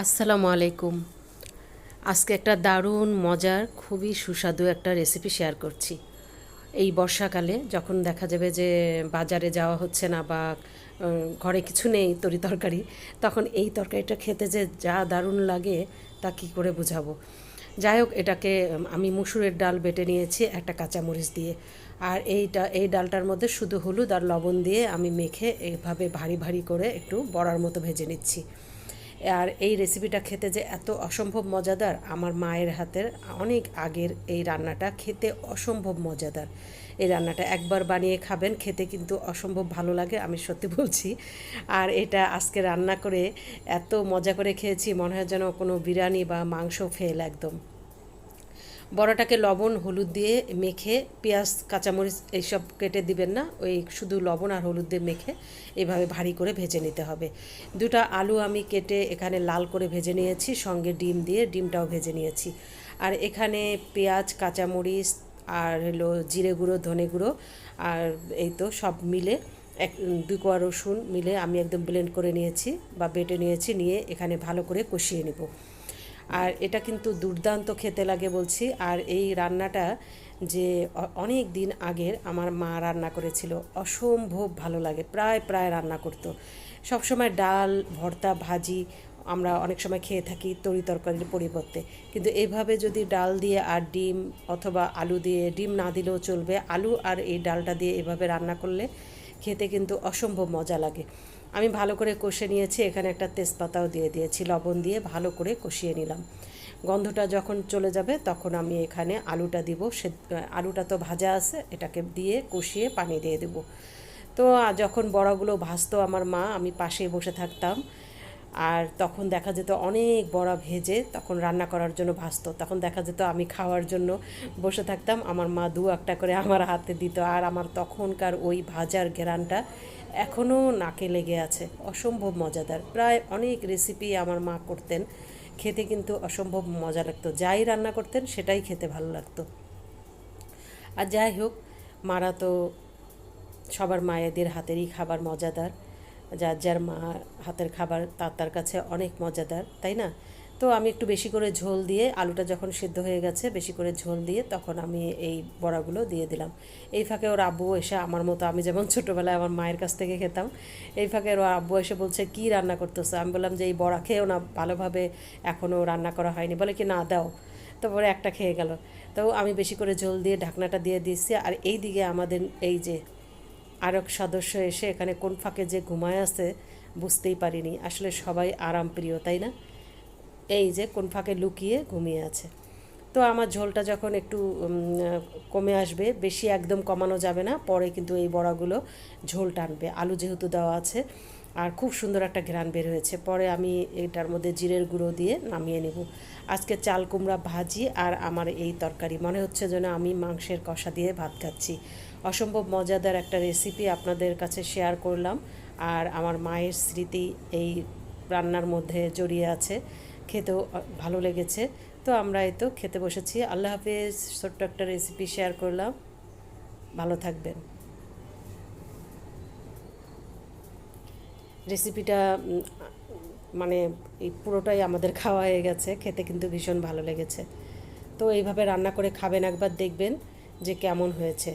আসসালামু আলাইকুম। আজকে একটা দারুণ মজার খুবই সুস্বাদু একটা রেসিপি শেয়ার করছি। এই বর্ষাকালে যখন দেখা যাবে যে বাজারে যাওয়া হচ্ছে না বা ঘরে কিছু নেই তরকারি, তখন এই তরকারিটা খেতে যে যা দারুণ লাগে তা কী করে বোঝাবো। যাই হোক, এটাকে আমি মুসুরের ডাল বেটে নিয়েছি একটা কাঁচামরিচ দিয়ে। আর এই ডালটার মধ্যে শুধু হলুদ আর লবণ দিয়ে আমি মেখে এভাবে ভারী ভারী করে একটু বড়ার মতো ভেজে নিচ্ছি। আর এই রেসিপিটা খেতে যে এত অসম্ভব মজাদার, আমার মায়ের হাতের অনেক আগের এই রান্নাটা খেতে অসম্ভব মজাদার। এই রান্নাটা একবার বানিয়ে খাবেন, খেতে কিন্তু অসম্ভব ভালো লাগে, আমি সত্যি বলছি। আর এটা আজকে রান্না করে এত মজা করে খেয়েছি, মনে হয় যেন কোনো বিরিয়ানি বা মাংস ফেল একদম। বড়াটাকে লবণ হলুদ দিয়ে মেখে, পেঁয়াজ কাঁচামরিচ এইসব কেটে দিবেন না, ওই শুধু লবণ আর হলুদ দিয়ে মেখে এইভাবে ভারী করে ভেজে নিতে হবে। দুটো আলু আমি কেটে এখানে লাল করে ভেজে নিয়েছি, সঙ্গে ডিম দিয়ে ডিমটাও ভেজে নিয়েছি। আর এখানে পেঁয়াজ কাঁচামরিচ আর হলো জিরে গুঁড়ো ধনে গুঁড়ো আর এই তো সব মিলে এক 2 কোয়া রসুন মিলে আমি একদম ব্লেন্ড করে নিয়েছি বা বেটে নিয়েছি, নিয়ে এখানে ভালো করে কষিয়ে নেব। আর এটা কিন্তু দুর্দান্ত খেতে লাগে বলছি। আর এই রান্নাটা যে অনেক দিন আগের আমার মা রান্না করেছিল, অসম্ভব ভালো লাগে, প্রায় প্রায় রান্না করতো। সবসময় ডাল ভর্তা ভাজি আমরা অনেক সময় খেয়ে থাকি তরকারির পরিবর্তে, কিন্তু এভাবে যদি ডাল দিয়ে আর ডিম অথবা আলু দিয়ে, ডিম না দিলেও চলবে, আলু আর এই ডালটা দিয়ে এভাবে রান্না করলে খেতে কিন্তু অসম্ভব মজা লাগে। আমি ভালো করে কষে নিয়েছি, এখানে একটা তেজপাতাও দিয়ে দিয়েছি, লবণ দিয়ে ভালো করে কষিয়ে নিলাম। গন্ধটা যখন চলে যাবে তখন আমি এখানে আলুটা দিব। আলুটা তো ভাজা আছে, এটাকে দিয়ে কষিয়ে পানি দিয়ে দেব। তো যখন বড়াগুলো ভাজতো আমার মা, আমি পাশেই বসে থাকতাম। আর তখন দেখা যেত অনেক বড়া ভেজে তখন রান্না করার জন্য ভাজতো, তখন দেখা যেত আমি খাওয়ার জন্য বসে থাকতাম, আমার মা দু একটা করে আমার হাতে দিত। আর আমার তখনকার ওই ভাজার ঘ্রাণটা এখনও নাকে লেগে আছে, অসম্ভব মজাদার। প্রায় অনেক রেসিপি আমার মা করতেন, খেতে কিন্তু অসম্ভব মজা লাগতো, যাই রান্না করতেন সেটাই খেতে ভালো লাগতো। আর যাই হোক, মারা তো সবার মায়েদের হাতেরই খাবার মজাদার, যার যার মা হাতের খাবার তার তার কাছে অনেক মজাদার, তাই না? তো আমি একটু বেশি করে ঝোল দিয়ে, আলুটা যখন সিদ্ধ হয়ে গেছে বেশি করে ঝোল দিয়ে তখন আমি এই বড়াগুলো দিয়ে দিলাম। এই ফাঁকে ওর আব্বু এসে, আমার মতো আমি যেমন ছোটোবেলায় আমার মায়ের কাছ থেকে খেতাম, এই ফাঁকে ওর আব্বু এসে বলছে, কী রান্না করতেছো? আমি বললাম যে এই বড়া খেয়েও না, ভালোভাবে এখনও রান্না করা হয়নি। বলে কি, না দাও। তারপরে একটা খেয়ে গেল। তো আমি বেশি করে ঝোল দিয়ে ঢাকনাটা দিয়ে দিচ্ছি। আর এই দিকে আমাদের এই যে আরেক সদস্য এসে এখানে কোন ফাঁকে যে ঘুমায় আছে বুঝতেই পারিনি, আসলে সবাই আরাম প্রিয়, তাই না? এই যে কোন ফাঁকে লুকিয়ে ঘুমিয়ে আছে। তো আমার ঝোলটা যখন একটু কমে আসবে, বেশি একদম কমানো যাবে না, পরে কিন্তু এই বড়াগুলো ঝোল টানবে, আলু যেহেতু দেওয়া আছে। আর খুব সুন্দর একটা ঘ্রাণ বের হয়েছে, পরে আমি এটার মধ্যে জিরের গুঁড়ো দিয়ে নামিয়ে নেব। আজকে চাল কুমড়া ভাজি আর আমার এই তরকারি, মনে হচ্ছে যেন আমি মাংসের কষা দিয়ে ভাত খাচ্ছি। অসম্ভব মজাদার একটা রেসিপি আপনাদের কাছে শেয়ার করলাম। আর আমার মায়ের স্মৃতি এই রান্নার মধ্যে জড়িয়ে আছে, খেতেও ভালো লেগেছে। তো আমরা এই তো খেতে বসেছি। আল্লাহ হাফেজ। ছোট্ট একটা রেসিপি শেয়ার করলাম, ভালো থাকবেন। রেসিপিটা মানে এই পুরোটাই আমাদের খাওয়া হয়ে গেছে, খেতে কিন্তু ভীষণ ভালো লেগেছে। তো এইভাবে রান্না করে খাবেন একবার, দেখবেন যে কেমন হয়েছে।